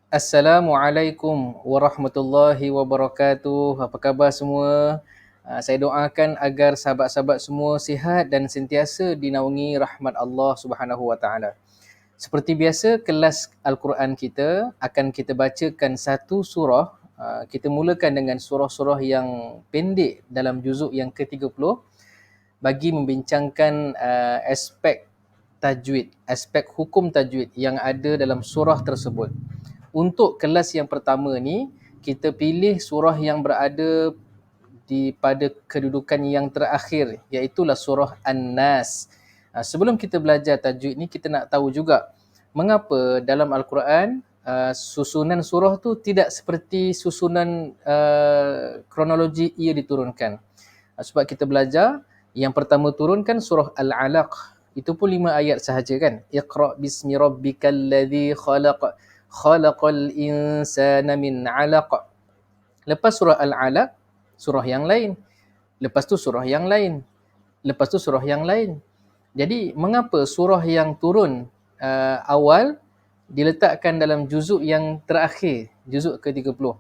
Assalamualaikum warahmatullahi wabarakatuh. Apa khabar semua? Saya doakan agar sahabat-sahabat semua sihat dan sentiasa dinaungi rahmat Allah Subhanahu wa taala. Seperti biasa, kelas Al-Quran kita akan kita bacakan satu surah. Kita mulakan dengan surah-surah yang pendek dalam juzuk yang ke-30 bagi membincangkan aspek tajwid, aspek hukum tajwid yang ada dalam surah tersebut. Untuk kelas yang pertama ni, kita pilih surah yang berada pada kedudukan yang terakhir, iaitulah surah An-Nas. Sebelum kita belajar tajwid ni, kita nak tahu juga mengapa dalam Al-Quran susunan surah tu tidak seperti susunan kronologi ia diturunkan. Sebab kita belajar yang pertama turunkan surah Al-Alaq, itu pun 5 ayat sahaja kan. Iqra bismi rabbikal ladzi khalaq, khalaqal insana min 'alaq. Lepas surah Al-Alaq, surah yang lain. Lepas tu surah yang lain. Lepas tu surah yang lain. Jadi mengapa surah yang turun awal diletakkan dalam juzuk yang terakhir, juzuk ke-30?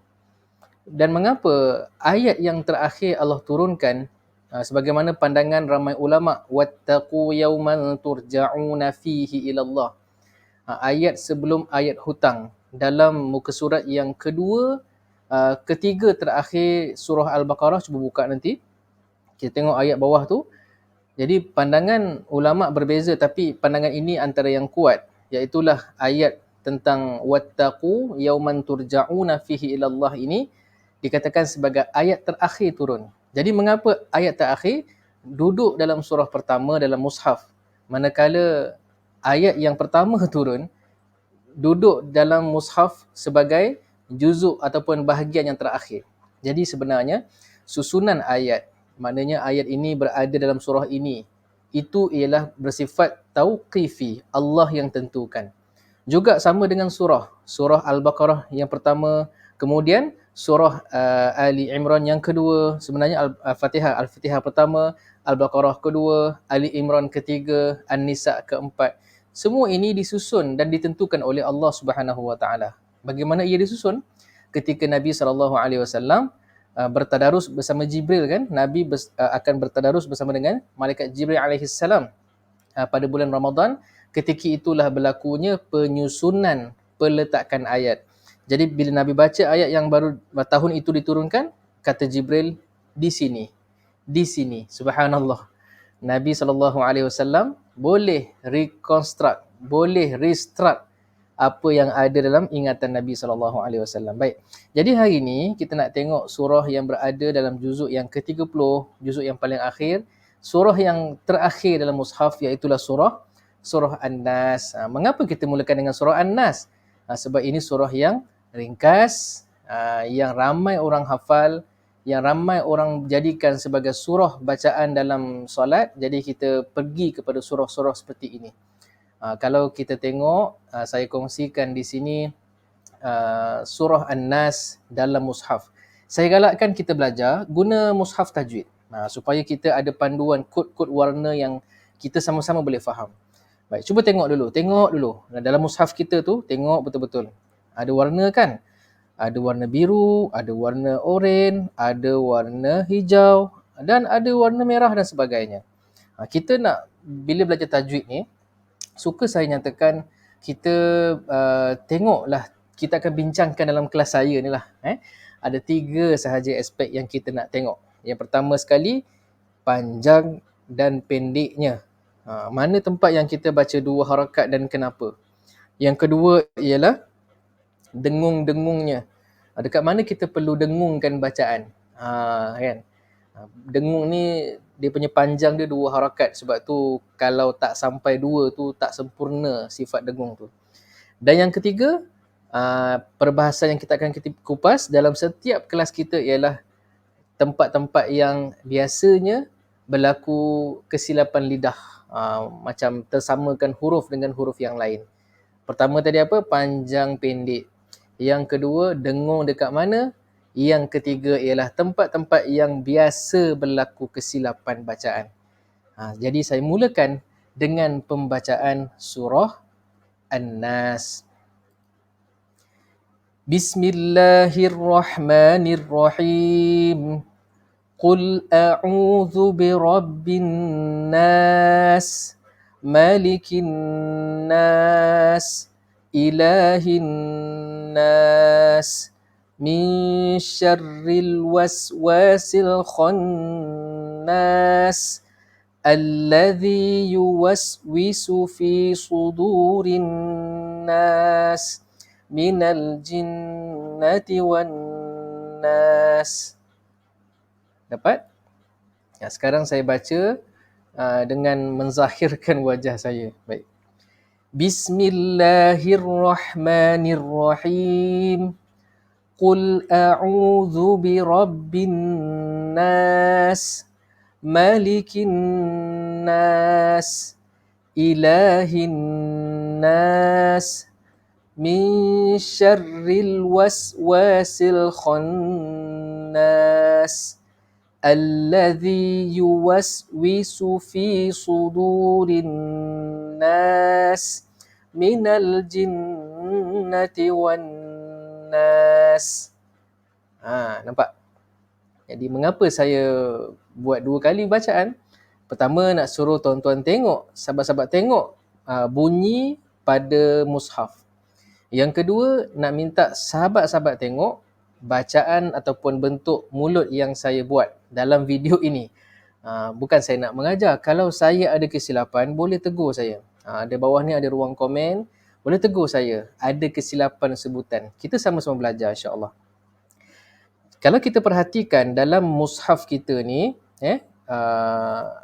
Dan mengapa ayat yang terakhir Allah turunkan sebagaimana pandangan ramai ulama, wattaqu yawman turja'una fihi ila Allah. Ayat sebelum ayat hutang dalam muka surat yang kedua, ketiga terakhir surah Al-Baqarah. Cuba buka nanti, kita tengok ayat bawah tu. Jadi pandangan ulama berbeza, tapi pandangan ini antara yang kuat, iaitulah ayat tentang wattaqu yawman turja'una fihi ila Allah ini dikatakan sebagai ayat terakhir turun. Jadi mengapa ayat terakhir duduk dalam surah pertama dalam mushaf, manakala ayat yang pertama turun duduk dalam mushaf sebagai juzuk ataupun bahagian yang terakhir. Jadi sebenarnya susunan ayat, maknanya ayat ini berada dalam surah ini, itu ialah bersifat tauqifi, Allah yang tentukan. Juga sama dengan surah Al-Baqarah yang pertama, kemudian surah Ali Imran yang kedua, sebenarnya Al-Fatihah pertama, Al-Baqarah kedua, Ali Imran ketiga, An-Nisa keempat. Semua ini disusun dan ditentukan oleh Allah Subhanahu wa taala. Bagaimana ia disusun? Ketika Nabi SAW bertadarus bersama Jibril kan, Nabi akan bertadarus bersama dengan malaikat Jibril alaihi salam pada bulan Ramadan. Ketika itulah berlakunya penyusunan peletakan ayat. Jadi bila Nabi baca ayat yang baru tahun itu diturunkan, kata Jibril, di sini, di sini. Subhanallah. Nabi SAW boleh reconstruct, boleh restart apa yang ada dalam ingatan Nabi SAW. Baik. Jadi hari ini kita nak tengok surah yang berada dalam juzuk yang ke-30, juzuk yang paling akhir, surah yang terakhir dalam mushaf, iaitulah surah An-Nas. Mengapa kita mulakan dengan surah An-Nas? Sebab ini surah yang ringkas, yang ramai orang hafal, yang ramai orang jadikan sebagai surah bacaan dalam solat. Jadi kita pergi kepada surah-surah seperti ini. Kalau kita tengok, saya kongsikan di sini surah An-Nas dalam mushaf. Saya galakkan kita belajar guna mushaf tajwid supaya kita ada panduan kod-kod warna yang kita sama-sama boleh faham. Baik, cuba tengok dulu. Dalam mushaf kita tu, tengok betul-betul. Ada warna kan? Ada warna biru, ada warna oranye, ada warna hijau, dan ada warna merah dan sebagainya. Kita nak, bila belajar tajwid ni, suka saya nyatakan, kita tengoklah, kita akan bincangkan dalam kelas saya ni lah. Ada 3 sahaja aspek yang kita nak tengok. Yang pertama sekali, panjang dan pendeknya. Mana tempat yang kita baca 2 harakat dan kenapa. Yang kedua ialah dengung-dengungnya. Dekat mana kita perlu dengungkan bacaan. Kan? Dengung ni dia punya panjang dia 2 harakat, sebab tu kalau tak sampai 2 tu tak sempurna sifat dengung tu. Dan yang ketiga, perbahasan yang kita akan kupas dalam setiap kelas kita ialah tempat-tempat yang biasanya berlaku kesilapan lidah, macam tersamakan huruf dengan huruf yang lain. Pertama tadi apa? Panjang pendek. Yang kedua, dengung dekat mana? Yang ketiga ialah tempat-tempat yang biasa berlaku kesilapan bacaan. Jadi saya mulakan dengan pembacaan surah An-Nas. Bismillahirrahmanirrahim. Qul a'udzu birabbin nas, malikin nas, ilahin nas, min syarril waswasil khannas, alladzi yuwaswisu fi sudurin nas, minal jinnati wan nas. Dapat? Ya, sekarang saya baca dengan menzahirkan wajah saya. Baik. Bismillahirrahmanirrahim. Qul a'udzu birabbin nas, malikin nas, ilahin nas, min syarril waswasil khannas, alladzi yuwaswisu fi sudurin nas, minal jinnati wan nas. Nampak? Jadi mengapa saya buat 2 kali bacaan? Pertama, nak suruh tuan-tuan tengok, sahabat-sahabat tengok bunyi pada mushaf. Yang kedua, nak minta sahabat-sahabat tengok bacaan ataupun bentuk mulut yang saya buat dalam video ini. Bukan saya nak mengajar. Kalau saya ada kesilapan, boleh tegur saya. Di bawah ni ada ruang komen. Boleh tegur saya. Ada kesilapan sebutan. Kita sama-sama belajar, insya-Allah. Kalau kita perhatikan dalam mushaf kita ni,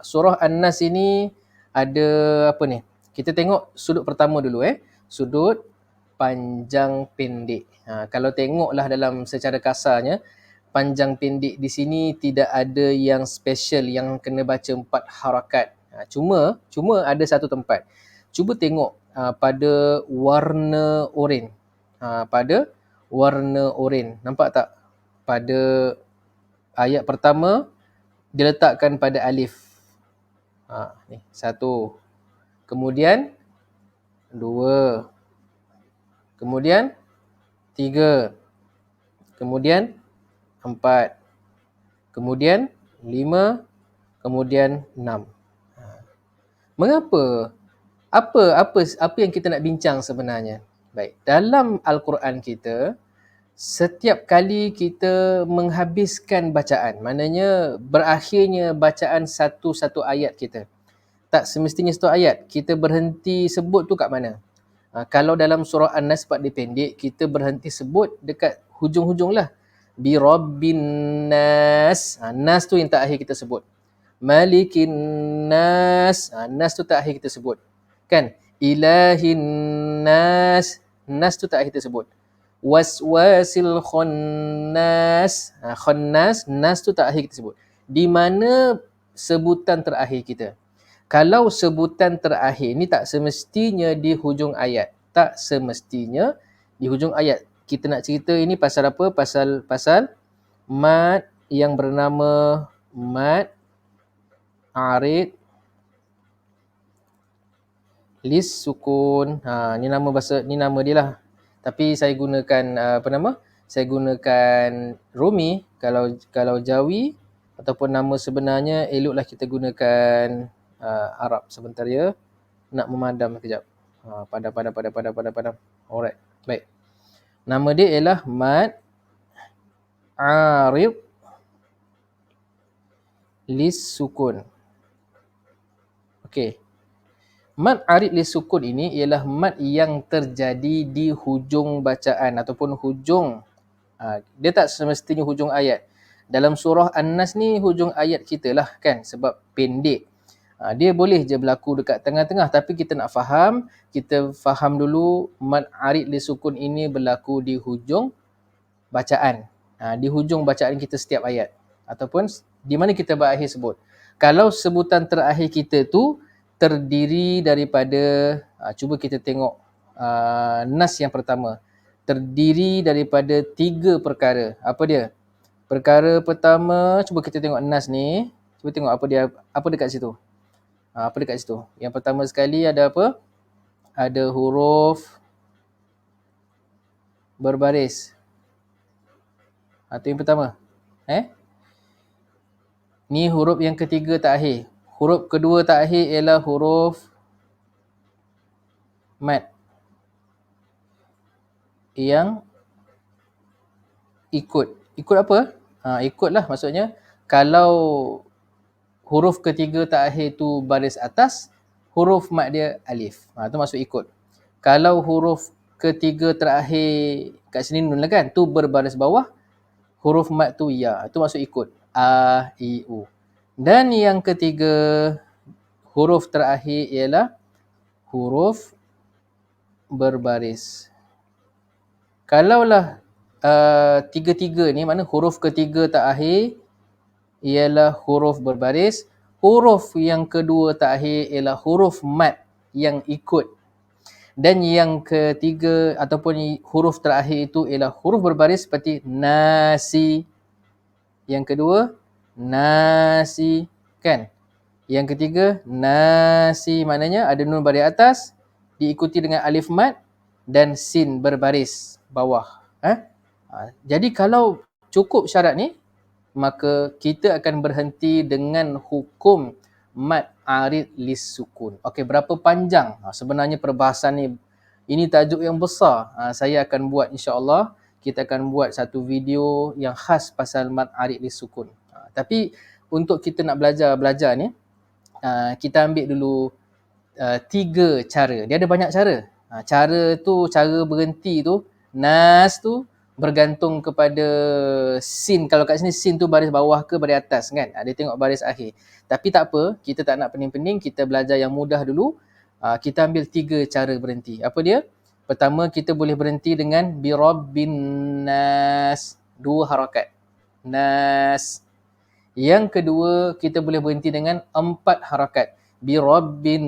surah An-Nas ini ada apa ni? Kita tengok sudut pertama dulu. Sudut panjang pendek. Kalau tengoklah dalam secara kasarnya, panjang pendek di sini tidak ada yang special yang kena baca 4 harakat. Cuma ada satu tempat. Cuba tengok pada warna oranye. Pada warna oranye. Nampak tak? Pada ayat pertama diletakkan pada alif. Ni, 1. Kemudian 2. Kemudian 3. Kemudian 4. Kemudian 5. Kemudian 6. Mengapa? Apa yang kita nak bincang sebenarnya? Baik, dalam Al-Quran kita, setiap kali kita menghabiskan bacaan, maknanya berakhirnya bacaan satu ayat kita. Tak semestinya satu ayat, kita berhenti sebut tu kat mana? Kalau dalam surah An-Nas sebab dia pendek, kita berhenti sebut dekat hujung-hujung lah. Bi Rabbin Nas. Nas tu yang tak akhir kita sebut. Malikin Nas. Nas tu tak akhir kita sebut. Kan? Ilahin Nas. Nas tu tak akhir kita sebut. Waswasil Khannas. Khannas. Nas tu tak akhir kita sebut. Di mana sebutan terakhir kita? Kalau sebutan terakhir ni tak semestinya di hujung ayat. Tak semestinya di hujung ayat. Kita nak cerita ini pasal apa? Pasal mad yang bernama mad arid lis sukun. Ni nama bahasa, ni nama dia lah. Tapi saya gunakan Saya gunakan Rumi. Kalau Jawi ataupun nama sebenarnya, eloklah kita gunakan Arab. Sebentar ya. Nak memadam sekejap. Padam. Alright. Baik. Nama dia ialah mad arid lis sukun. Okey. Mad arid lis sukun ini ialah mad yang terjadi di hujung bacaan ataupun hujung. Dia tak semestinya hujung ayat. Dalam surah An-Nas ni hujung ayat kita lah kan, sebab pendek. Dia boleh je berlaku dekat tengah-tengah, tapi kita nak faham, kita faham dulu mad arid lis sukun ini berlaku di hujung bacaan. Di hujung bacaan kita setiap ayat. Ataupun di mana kita berakhir sebut. Kalau sebutan terakhir kita tu terdiri daripada, cuba kita tengok nas yang pertama. Terdiri daripada 3 perkara. Apa dia? Perkara pertama, cuba kita tengok nas ni. Cuba tengok apa dekat situ. Apa dekat situ? Yang pertama sekali ada apa? Ada huruf berbaris. Atau yang pertama? Ni huruf yang ketiga tak akhir. Huruf kedua tak akhir ialah huruf mat yang ikut. Ikut apa? Ikutlah maksudnya kalau huruf ketiga tak akhir tu baris atas, huruf mat dia alif. Tu masuk ikut. Kalau huruf ketiga terakhir kat sini nun lah kan, tu berbaris bawah, huruf mat tu ya, tu masuk ikut. A, I, U. Dan yang ketiga, huruf terakhir ialah huruf berbaris. Kalaulah tiga-tiga ni, mana huruf ketiga tak akhir ialah huruf berbaris, huruf yang kedua tak akhir ialah huruf mat yang ikut, dan yang ketiga ataupun huruf terakhir itu ialah huruf berbaris seperti nasi. Yang kedua nasi kan. Yang ketiga nasi, maknanya ada nun baris atas diikuti dengan alif mat dan sin berbaris bawah. Jadi kalau cukup syarat ni, maka kita akan berhenti dengan hukum mad arid lis sukun. Okey, berapa panjang sebenarnya perbahasan ni? Ini tajuk yang besar. Saya akan buat, insya-Allah kita akan buat satu video yang khas pasal mad arid lis sukun. Tapi untuk kita nak belajar ni, kita ambil dulu 3 cara. Dia ada banyak cara. Cara berhenti tu, nas tu bergantung kepada sin. Kalau kat sini sin tu baris bawah ke baris atas kan? Dia tengok baris akhir. Tapi tak apa, kita tak nak pening-pening, kita belajar yang mudah dulu. Kita ambil 3 cara berhenti. Apa dia? Pertama, kita boleh berhenti dengan birabbin nas, 2 harakat. Nas. Yang kedua, kita boleh berhenti dengan 4 harakat. Birabbin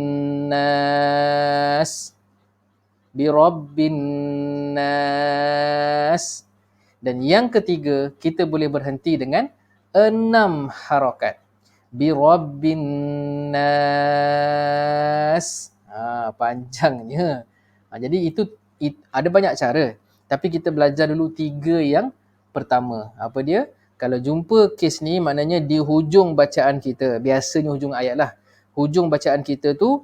nas, birabbin nas. Dan yang ketiga, kita boleh berhenti dengan 6 harakat. Birabbin nas. Panjangnya. Jadi itu ada banyak cara. Tapi kita belajar dulu 3 yang pertama. Apa dia? Kalau jumpa kes ni, maknanya di hujung bacaan kita, biasanya hujung ayat lah, hujung bacaan kita tu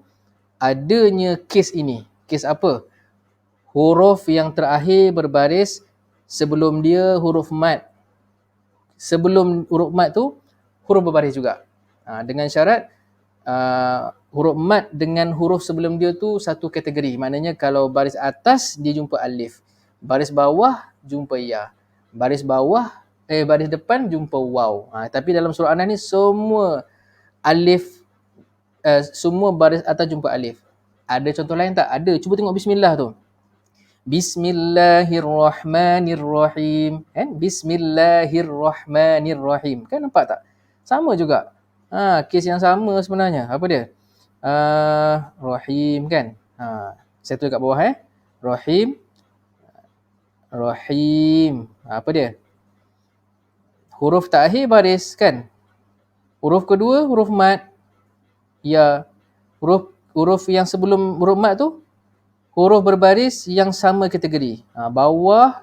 adanya kes ini. Kes apa? Huruf yang terakhir berbaris, sebelum dia huruf mat. Sebelum huruf mat tu, huruf berbaris juga. Dengan syarat huruf mat dengan huruf sebelum dia tu satu kategori. Maknanya kalau baris atas dia jumpa alif, baris bawah jumpa ya, baris depan jumpa waw. Tapi dalam surah An-Nahl ni semua alif, semua baris atas jumpa alif. Ada contoh lain tak? Ada. Cuba tengok bismillah tu. Bismillahirrahmanirrahim. Bismillahirrahmanirrahim. Kan nampak tak? Sama juga. Kes yang sama sebenarnya. Apa dia? Rahim kan? Saya tulis kat bawah Rahim. Rahim. Apa dia? Huruf tak akhir baris kan? Huruf kedua huruf mat. Ya. Huruf yang sebelum huruf mat tu huruf berbaris yang sama kategori. Bawah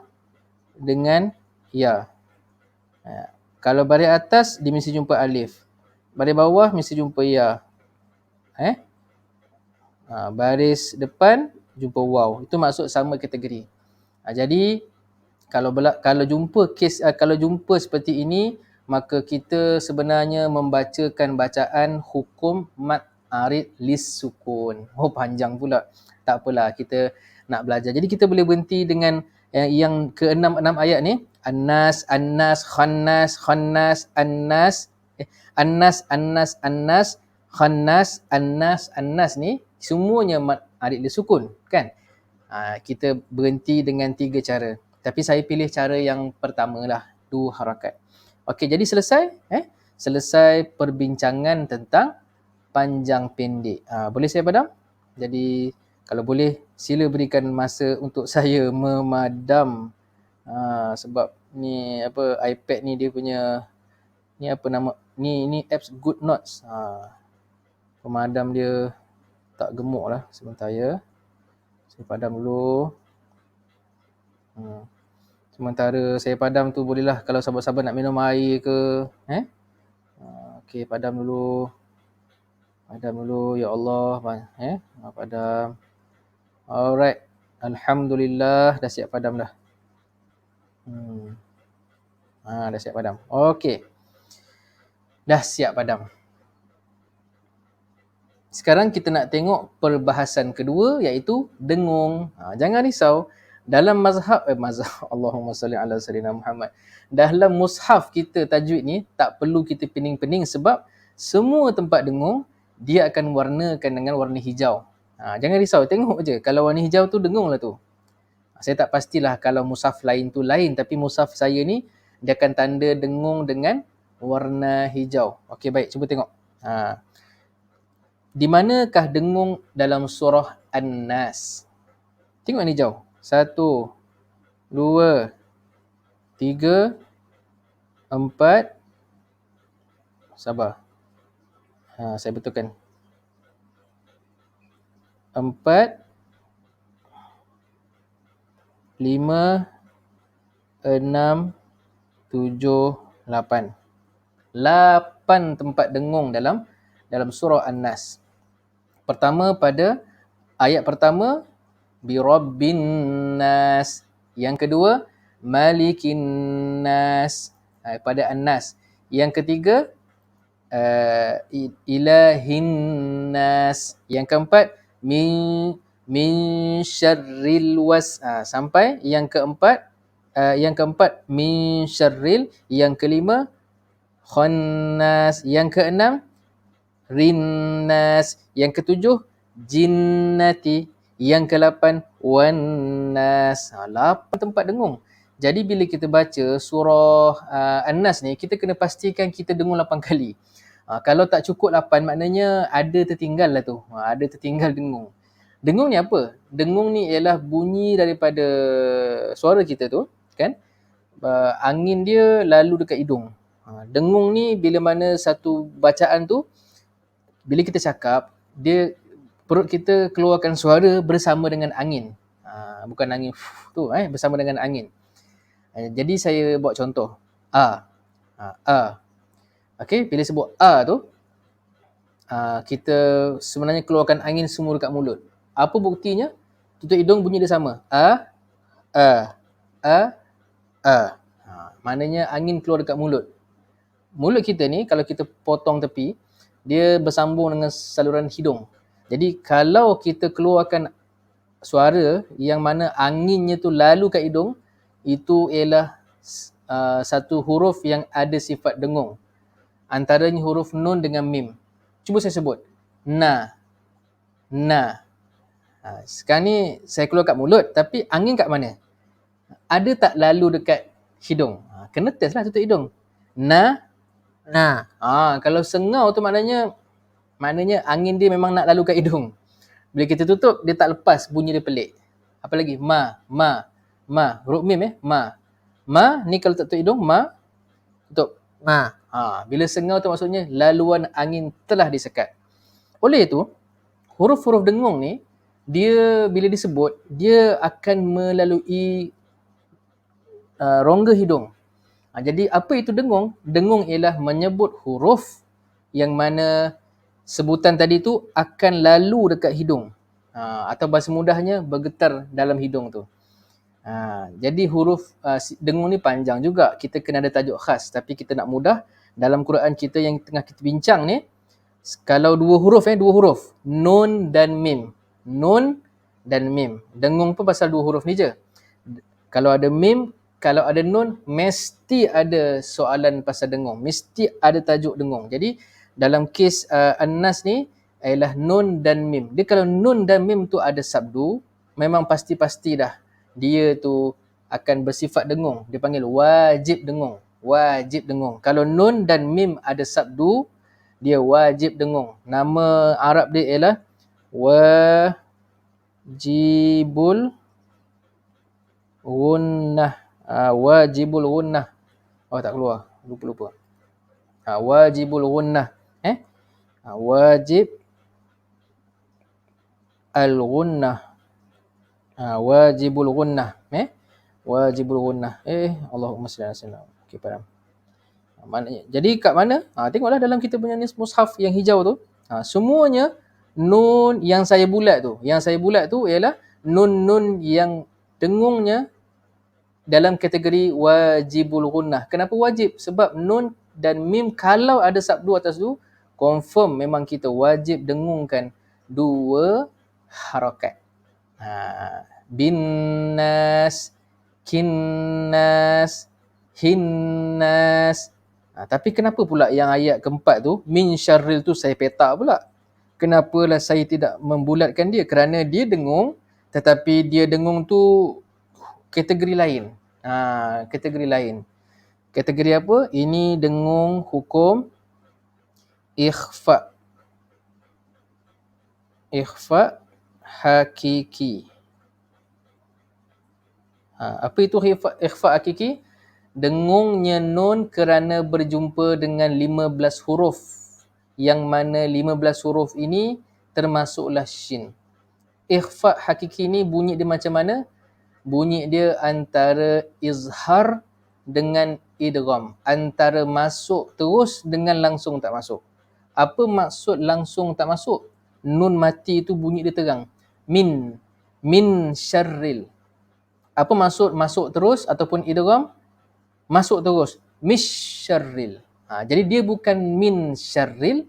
dengan ya. Kalau baris atas dia mesti jumpa alif. Baris bawah mesti jumpa ya. Baris depan jumpa waw. Itu maksud sama kategori. Jadi kalau jumpa seperti ini, maka kita sebenarnya membacakan bacaan hukum mad arid lis sukun. Panjang pula. Tak apalah, kita nak belajar. Jadi kita boleh berhenti dengan yang ke-6 ayat ni. An-nas, an-nas, khannas, khannas, an-nas. An-nas, an-nas, an-nas, khannas, an-nas, an-nas ni semuanya mad arid lis sukun kan? Kita berhenti dengan 3 cara. Tapi saya pilih cara yang pertama lah, 2 harakat. Okey, jadi selesai selesai perbincangan tentang panjang pendek. Boleh saya padam? Jadi kalau boleh sila berikan masa untuk saya memadam. Sebab ni iPad ni dia punya ni apa nama ni apps Good Notes. Pemadam dia tak gemuk lah. Sebentar ya. Saya padam dulu. Sementara saya padam tu bolehlah kalau sahabat-sahabat nak minum air ke. Okey, padam dulu. Padam dulu, ya Allah. Padam. Alright. Alhamdulillah, dah siap padam dah. Dah siap padam. Okey. Dah siap padam. Sekarang kita nak tengok perbahasan kedua iaitu dengung. Jangan risau. Dalam mazhab Allahumma salli ala sayyidina Muhammad. Dalam mushaf kita tajwid ni tak perlu kita pening-pening sebab semua tempat dengung dia akan warnakan dengan warna hijau. Jangan risau, tengok je. Kalau warna hijau tu dengung lah tu. Saya tak pastilah kalau mushaf lain tu lain, tapi mushaf saya ni dia akan tanda dengung dengan warna hijau. Okey, baik, cuba tengok. Di manakah dengung dalam surah An-Nas? Tengok ni hijau. 1, 2, 3, 4. Sabar. Saya betulkan. 4, 5, 6, 7, 8. 8 tempat dengung dalam surah An-Nas. Pertama pada ayat pertama Birabbin Nas. Yang kedua Malikin Nas, pada An-Nas. Yang ketiga Ilahin Nas. Yang keempat min syarril sampai yang keempat min syarril. Yang kelima Khannas. Yang keenam Rinnas. Yang ketujuh Jinnati. Yang ke-8 Wannas. 8 tempat dengung. Jadi bila kita baca surah An-Nas ni, kita kena pastikan kita dengung 8 kali. Kalau tak cukup 8, maknanya ada tertinggal lah tu. Ada tertinggal dengung. Dengung ni apa? Dengung ni ialah bunyi daripada suara kita tu, kan? Angin dia lalu dekat hidung. Dengung ni bila mana satu bacaan tu, bila kita cakap, dia perut kita keluarkan suara bersama dengan angin. Bukan angin tu, bersama dengan angin. Jadi saya buat contoh. Okey, bila sebut tu, kita sebenarnya keluarkan angin semua dekat mulut. Apa buktinya? Tutup hidung bunyi dia sama. Maknanya angin keluar dekat mulut. Mulut kita ni kalau kita potong tepi, dia bersambung dengan saluran hidung. Jadi kalau kita keluarkan suara yang mana anginnya tu lalu kat hidung, itu ialah satu huruf yang ada sifat dengung. Antaranya huruf nun dengan mim. Cuba saya sebut. Na. Sekarang ni saya keluar kat mulut, tapi angin kat mana? Ada tak lalu dekat hidung? Kena test lah tutup hidung. Na. Kalau sengau tu maknanya angin dia memang nak lalu kat hidung. Bila kita tutup, dia tak lepas, bunyi dia pelik. Apa lagi? Ma. Huruf mim Ma ni kalau tak tutup hidung, tutup. Ma. Bila sengau tu maksudnya laluan angin telah disekat. Oleh itu, huruf-huruf dengung ni, dia bila disebut, dia akan melalui rongga hidung. Jadi apa itu dengung? Dengung ialah menyebut huruf yang mana sebutan tadi tu akan lalu dekat hidung. Atau bahasa mudahnya bergetar dalam hidung tu. Jadi huruf dengung ni panjang juga. Kita kena ada tajuk khas. Tapi kita nak mudah, dalam Quran kita yang tengah kita bincang ni, kalau dua huruf. Nun dan mim. Nun dan mim. Dengung pun pasal dua huruf ni je. Kalau ada mim, kalau ada nun, mesti ada soalan pasal dengung. Mesti ada tajuk dengung. Jadi dalam kes An-Nas ni ialah nun dan mim. Dia kalau nun dan mim tu ada sabdu, memang pasti-pasti dah dia tu akan bersifat dengung. Dia panggil wajib dengung. Kalau nun dan mim ada sabdu, dia wajib dengung. Nama Arab dia ialah wajibul gunnah. Wajibul gunnah. Tak keluar. Lupa. Wajibul gunnah. Wajib al-gunnah. Wajibul gunnah. Wajibul gunnah. Allahumma salli ala sayyidina. Okey, faham. Maknanya, jadi kat mana? Tengoklah dalam kita punya mushaf yang hijau tu. Semuanya nun yang saya bulat tu. Yang saya bulat tu ialah nun-nun yang dengungnya dalam kategori wajibul gunnah. Kenapa wajib? Sebab nun dan mim kalau ada sabdu atas tu, confirm memang kita wajib dengungkan dua harakat. Binnas, kinnas, hinnas. Tapi kenapa pula yang ayat keempat tu, min syarril tu saya petak pula? Kenapalah saya tidak membulatkan dia? Kerana dia dengung, tetapi dia dengung tu kategori lain. Kategori lain. Kategori apa? Ini dengung hukum ikhfa. Ikhfa hakiki. Apa itu ikhfa hakiki? Dengungnya nun kerana berjumpa dengan 15 huruf. Yang mana 15 huruf ini termasuklah shin. Ikhfa hakiki ni bunyi dia macam mana? Bunyi dia antara izhar dengan idgham. Antara masuk terus dengan langsung tak masuk. Apa maksud langsung tak masuk? Nun mati tu bunyi dia terang. Min syarril. Apa maksud masuk terus ataupun idgham? Masuk terus. Misyarril. Jadi dia bukan min syarril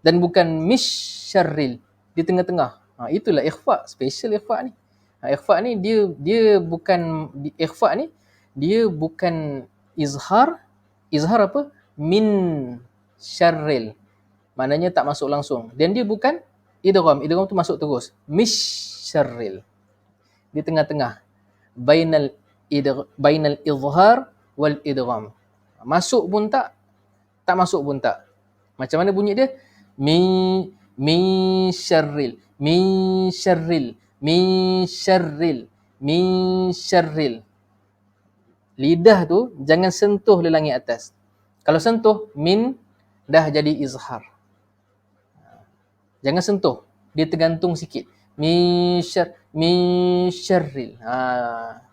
dan bukan misyarril. Di tengah-tengah. Itulah ikhfa. Special ikhfa ni. Ikhfa ni dia bukan ikhfa ni dia bukan izhar. Izhar apa? Min syarril. Maknanya tak masuk langsung. Dan dia bukan idgham. Idgham tu masuk terus. Misyarril. Di tengah-tengah. Bainal izhar wal idgham. Masuk pun tak masuk pun tak. Macam mana bunyi dia? Min syarril, min syarril, min syarril, min syarril. Lidah tu jangan sentuh lelangi atas. Kalau sentuh, min dah jadi izhar. Jangan sentuh. Dia tergantung sikit. Min syarril.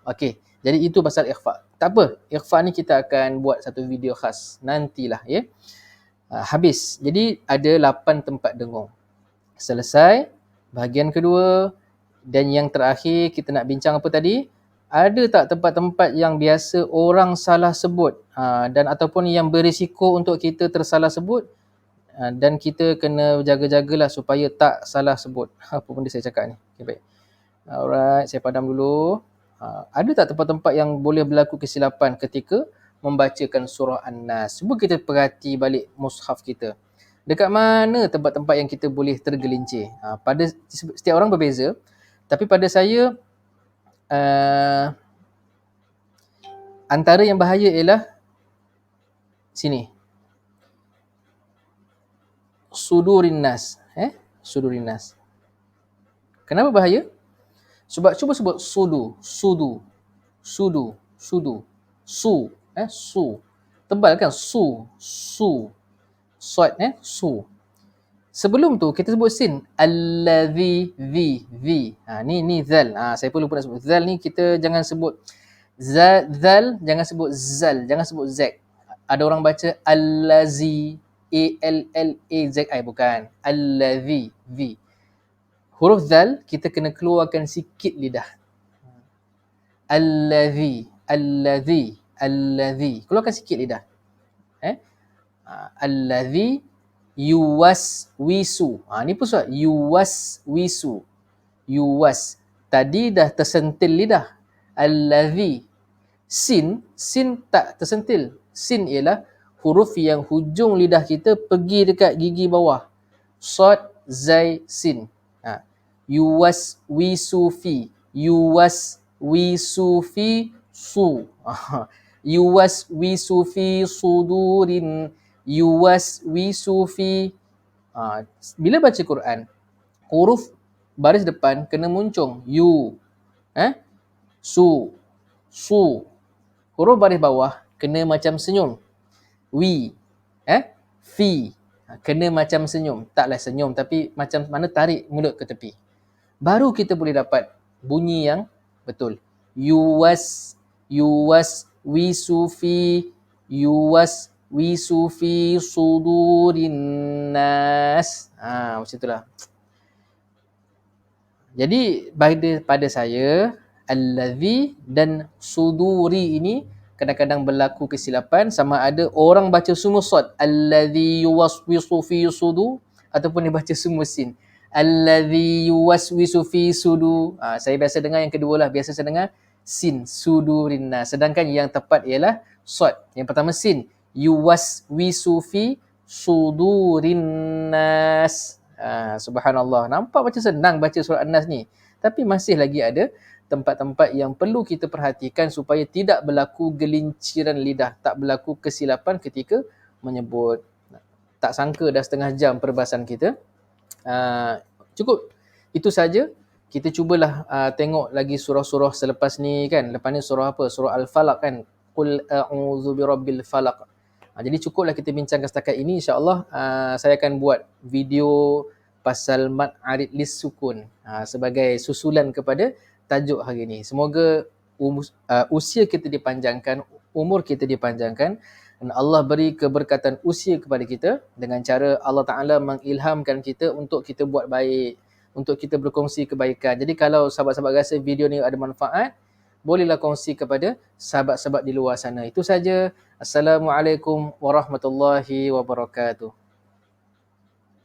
Okey. Jadi itu pasal ikhfa. Tak apa, ikhfa ni kita akan buat satu video khas nantilah ya. Habis. Jadi ada 8 tempat dengung. Selesai bahagian kedua dan yang terakhir kita nak bincang apa tadi? Ada tak tempat-tempat yang biasa orang salah sebut dan ataupun yang berisiko untuk kita tersalah sebut dan kita kena jaga-jagalah supaya tak salah sebut. Apa benda saya cakap ni? Okay, baik. Alright, saya padam dulu. Ada tak tempat-tempat yang boleh berlaku kesilapan ketika membacakan surah An-Nas? Cuba kita perhati balik mushaf kita. Dekat mana tempat-tempat yang kita boleh tergelincir? Pada setiap orang berbeza. Tapi pada saya, antara yang bahaya ialah sini. Sudurin nas. Sudurin nas. Kenapa bahaya? Sebab cuba sebut sudu, su. Tebal kan? Su. Sod, su. Sebelum tu kita sebut sin. Allazi, vi. Ni zal. Saya pun lupa nak sebut. Zal ni kita jangan sebut zal, jangan sebut zal, jangan sebut z. Ada orang baca allazi, A-L-L-A-Z-I, bukan. Allazi, vi. Huruf zal kita kena keluarkan sikit lidah. Allazi. Keluarkan sikit lidah. Allazi yuwaswisu. Ni pun suat. Yuwaswisu. Yuwas. Tadi dah tersentil lidah. Allazi. Sin tak tersentil. Sin ialah huruf yang hujung lidah kita pergi dekat gigi bawah. Sod, zai, sin. Yuwaswisufi. Yuwaswisufi su. Yuwaswisufi sudurin. Yuwaswisufi. Bila baca Quran, huruf baris depan kena muncung. Yu. Su. Huruf baris bawah kena macam senyum. Wi. Fi. Kena macam senyum. Taklah senyum tapi macam mana tarik mulut ke tepi. Baru kita boleh dapat bunyi yang betul. yuwaswisu fi sudurin nas. Macam itulah. Jadi pada saya allazi dan suduri ini kadang-kadang berlaku kesilapan, sama ada orang baca semua sad allazi yuwaswisu fi sudu ataupun dia baca semua sin allazi yuwaswisu fi sudu. Saya biasa dengar yang kedua lah, biasa saya dengar sin sudurin nas, sedangkan yang tepat ialah sad. Yang pertama sin yuwaswisu fi sudurin nas. Subhanallah. Nampak macam senang baca surah An-Nas ni. Tapi masih lagi ada tempat-tempat yang perlu kita perhatikan supaya tidak berlaku gelinciran lidah, tak berlaku kesilapan ketika menyebut. Tak sangka dah setengah jam perbahasan kita. Cukup. Itu saja. Kita cubalah tengok lagi surah-surah selepas ni kan. Lepas ni surah apa? Surah Al-Falaq kan. Qul a'udzu birabbil falaq. Jadi cukuplah kita bincangkan setakat ini. InsyaAllah saya akan buat video pasal mad arid lis sukun sebagai susulan kepada tajuk hari ini. Semoga usia kita dipanjangkan, umur kita dipanjangkan, dan Allah beri keberkatan usia kepada kita dengan cara Allah Ta'ala mengilhamkan kita untuk kita buat baik, untuk kita berkongsi kebaikan. Jadi kalau sahabat-sahabat rasa video ni ada manfaat, bolehlah kongsi kepada sahabat-sahabat di luar sana. Itu saja. Assalamualaikum warahmatullahi wabarakatuh.